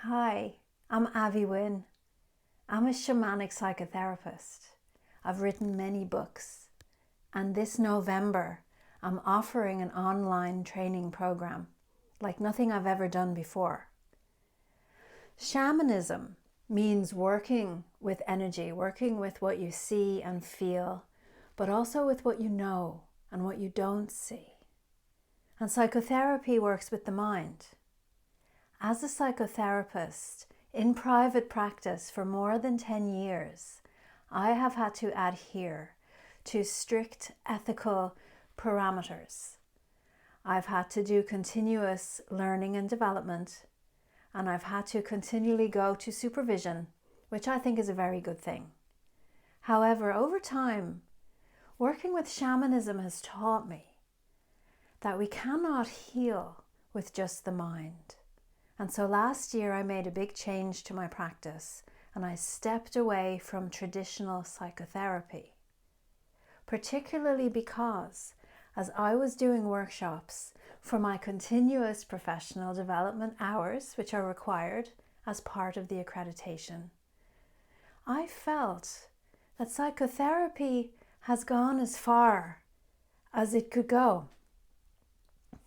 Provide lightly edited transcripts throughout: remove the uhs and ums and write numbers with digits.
Hi, I'm Avi Wynn. I'm a shamanic psychotherapist. I've written many books, and this November I'm offering an online training program like nothing I've ever done before. Shamanism means working with energy, working with what you see and feel, but also with what you know and what you don't see. And psychotherapy works with the mind. As a psychotherapist in private practice for more than 10 years, I have had to adhere to strict ethical parameters. I've had to do continuous learning and development, and I've had to continually go to supervision, which I think is a very good thing. However, over time, working with shamanism has taught me that we cannot heal with just the mind. And so last year I made a big change to my practice and I stepped away from traditional psychotherapy, particularly because as I was doing workshops for my continuous professional development hours, which are required as part of the accreditation, I felt that psychotherapy has gone as far as it could go,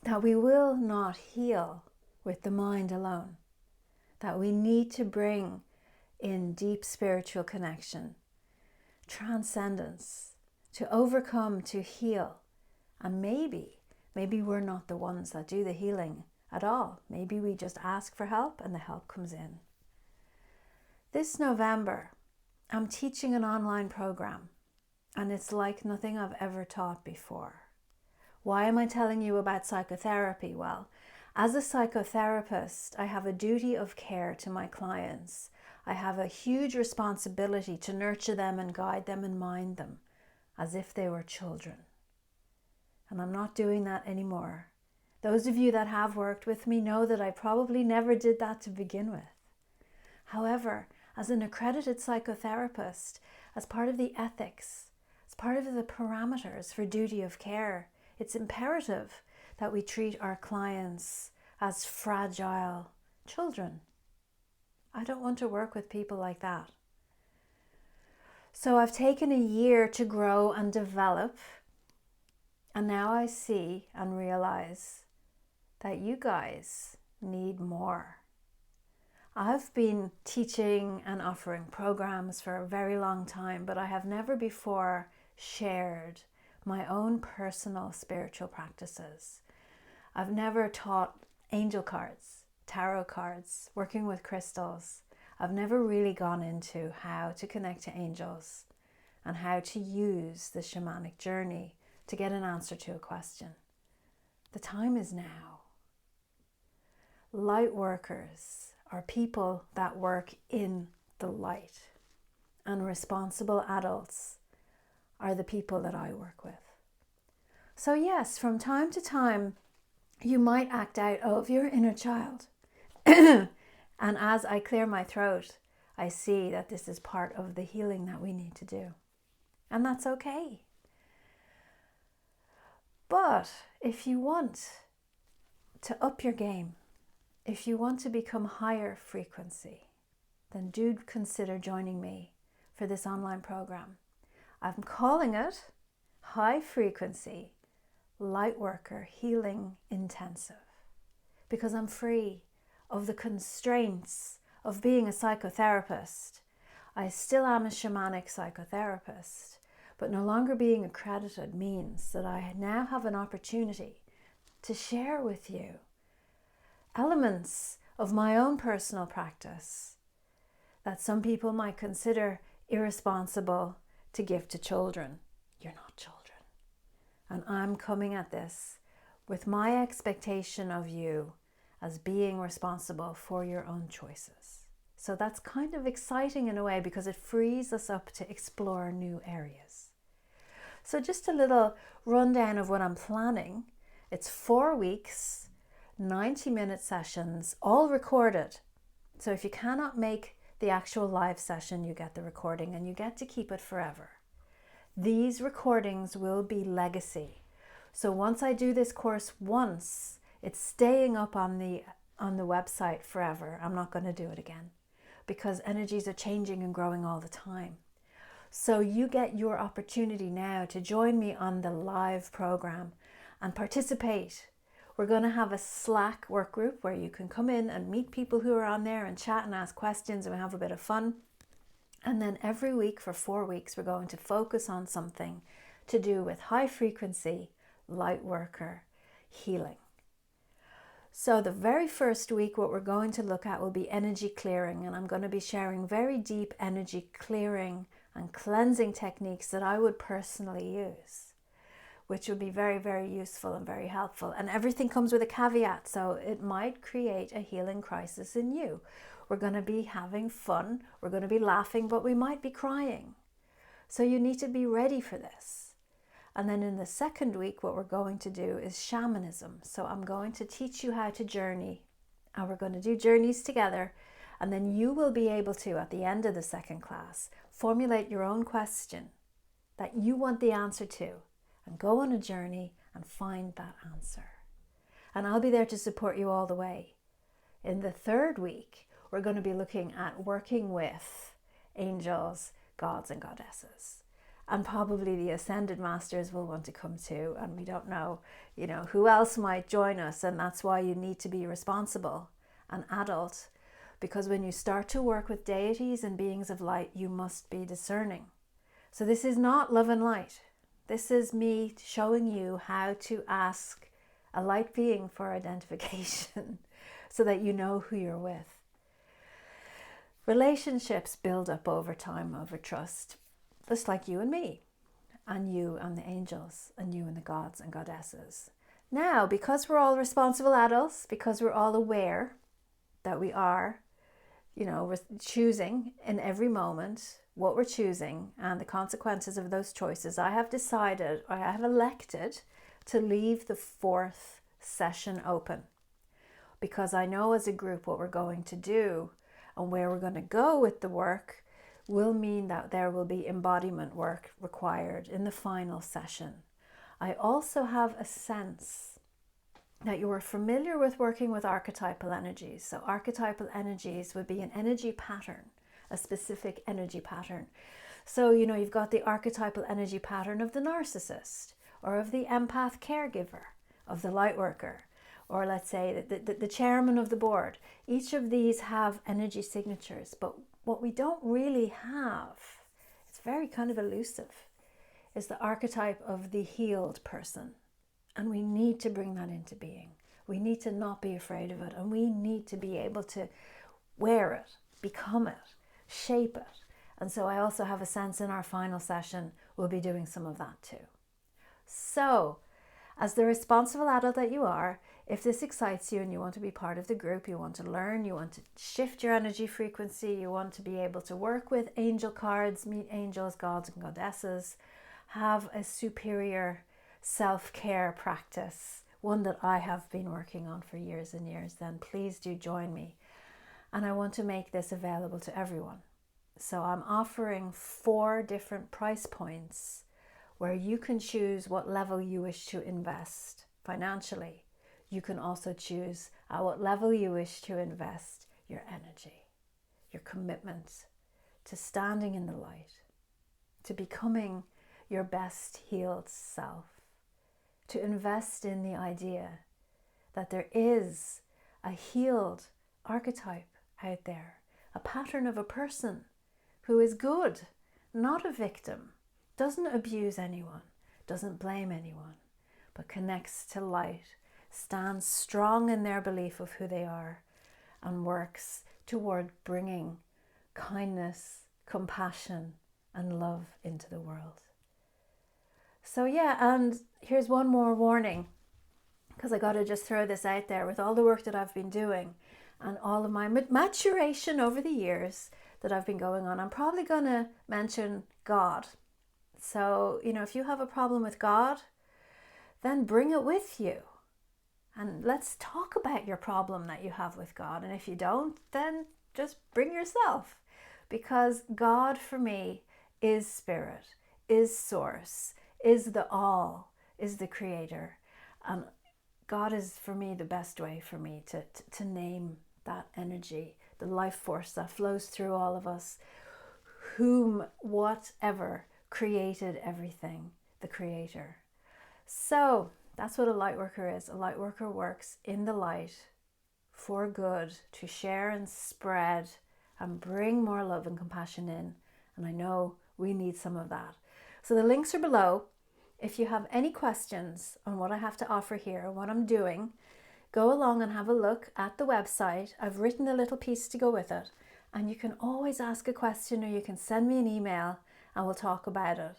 that we will not heal with the mind alone, that we need to bring in deep spiritual connection, transcendence, to overcome, to heal. And maybe we're not the ones that do the healing at all. Maybe we just ask for help and the help comes in. This November, I'm teaching an online program, and it's like nothing I've ever taught before. Why am I telling you about psychotherapy? Well, as a psychotherapist, I have a duty of care to my clients. I have a huge responsibility to nurture them and guide them and mind them as if they were children. And I'm not doing that anymore. Those of you that have worked with me know that I probably never did that to begin with. However, as an accredited psychotherapist, as part of the ethics, as part of the parameters for duty of care, it's imperative that we treat our clients as fragile children. I don't want to work with people like that. So I've taken a year to grow and develop, and now I see and realize that you guys need more. I've been teaching and offering programs for a very long time, but I have never before shared my own personal spiritual practices. I've never taught angel cards, tarot cards, working with crystals. I've never really gone into how to connect to angels and how to use the shamanic journey to get an answer to a question. The time is now. Lightworkers are people that work in the light, and responsible adults are the people that I work with. So yes, from time to time, you might act out of your inner child. And as I clear my throat, I see that this is part of the healing that we need to do. And that's okay. But if you want to up your game, if you want to become higher frequency, then do consider joining me for this online program. I'm calling it High Frequency Lightworker Healing Intensive, because I'm free of the constraints of being a psychotherapist. I still am a shamanic psychotherapist, but no longer being accredited means that I now have an opportunity to share with you elements of my own personal practice that some people might consider irresponsible to give to children. You're not children. And I'm coming at this with my expectation of you as being responsible for your own choices. So that's kind of exciting in a way because it frees us up to explore new areas. So just a little rundown of what I'm planning. It's 4 weeks, 90-minute sessions, all recorded. So if you cannot make the actual live session, you get the recording and you get to keep it forever. These recordings will be legacy. So once I do this course once, it's staying up on the on the website forever. I'm not going to do it again because energies are changing and growing all the time. So you get your opportunity now to join me on the live program and participate. We're going to have a Slack work group where you can come in and meet people who are on there and chat and ask questions and have a bit of fun. And then every week for 4 weeks, we're going to focus on something to do with high frequency, light worker, healing. So the very first week, what we're going to look at will be energy clearing. And I'm going to be sharing very deep energy clearing and cleansing techniques that I would personally use, which would be very, very useful and very helpful. And everything comes with a caveat, so it might create a healing crisis in you. We're going to be having fun, we're going to be laughing, but we might be crying. So you need to be ready for this. And then in the second week, what we're going to do is shamanism. So I'm going to teach you how to journey, and we're going to do journeys together. And then you will be able to, at the end of the second class, formulate your own question that you want the answer to and go on a journey and find that answer. And I'll be there to support you all the way. In the third week, we're going to be looking at working with angels, gods and goddesses. And probably the ascended masters will want to come too. And we don't know, who else might join us. And that's why you need to be responsible and adult. Because when you start to work with deities and beings of light, you must be discerning. So this is not love and light. This is me showing you how to ask a light being for identification so that you know who you're with. Relationships build up over time, over trust, just like you and me, and you and the angels, and you and the gods and goddesses. Now, because we're all responsible adults, because we're all aware that we are we're choosing in every moment what we're choosing and the consequences of those choices, I have decided, I have elected to leave the 4th session open, because I know as a group what we're going to do and where we're going to go with the work will mean that there will be embodiment work required in the final session. I also have a sense that you are familiar with working with archetypal energies. So archetypal energies would be an energy pattern, a specific energy pattern. So, you've got the archetypal energy pattern of the narcissist, or of the empath caregiver, of the light worker, or let's say the chairman of the board. Each of these have energy signatures, but what we don't really have, it's very kind of elusive, is the archetype of the healed person. And we need to bring that into being. We need to not be afraid of it. And we need to be able to wear it, become it, shape it. And so I also have a sense in our final session, we'll be doing some of that too. So, as the responsible adult that you are, if this excites you and you want to be part of the group, you want to learn, you want to shift your energy frequency, you want to be able to work with angel cards, meet angels, gods and goddesses, have a superior self-care practice, one that I have been working on for years and years, then please do join me. And I want to make this available to everyone. So I'm offering 4 different price points where you can choose what level you wish to invest financially. You can also choose at what level you wish to invest your energy, your commitment to standing in the light, to becoming your best healed self, to invest in the idea that there is a healed archetype out there, a pattern of a person who is good, not a victim, doesn't abuse anyone, doesn't blame anyone, but connects to light, stands strong in their belief of who they are, and works toward bringing kindness, compassion, and love into the world. So yeah, and here's one more warning, because I got to just throw this out there. With all the work that I've been doing and all of my maturation over the years that I've been going on, I'm probably going to mention God. So, if you have a problem with God, then bring it with you. And let's talk about your problem that you have with God. And if you don't, then just bring yourself. Because God for me is spirit, is source, is the all, is the creator. And God is, for me, the best way for me to name that energy, the life force that flows through all of us, whom, whatever, created everything, the creator. So that's what a light worker is. A light worker works in the light for good, to share and spread and bring more love and compassion in. And I know we need some of that. So the links are below. If you have any questions on what I have to offer here, what I'm doing, go along and have a look at the website. I've written a little piece to go with it. And you can always ask a question, or you can send me an email and we'll talk about it.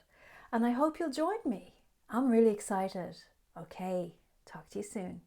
And I hope you'll join me. I'm really excited. Okay, talk to you soon.